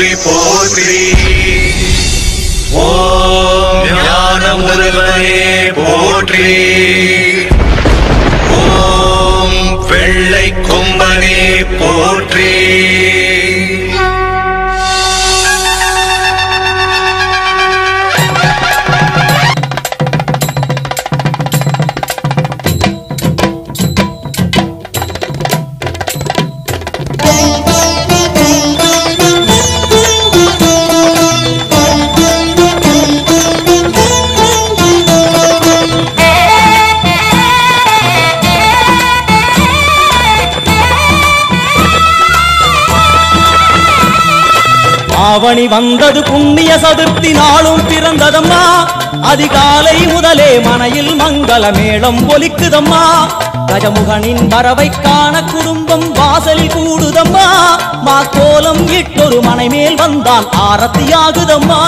போற்றி போற்றி. ஓம் ஞான முதல்வனே போற்றி. ஓம் வெள்ளை கொம்பனே போற்றி. ஆவணி வந்தது புண்ணிய சதுர்த்தி நாளும் பிறந்ததம்மா. அதிகாலை முதலே மனையில் மங்கள மேளம் ஒலிக்குதம்மா. கஜமுகனின் வரவை காண குடும்பம் வாசலில் கூடுதம்மா. மாக்கோலம் இட்டொரு மனை மேல் வந்தான் ஆரத்தியாகுதம்மா.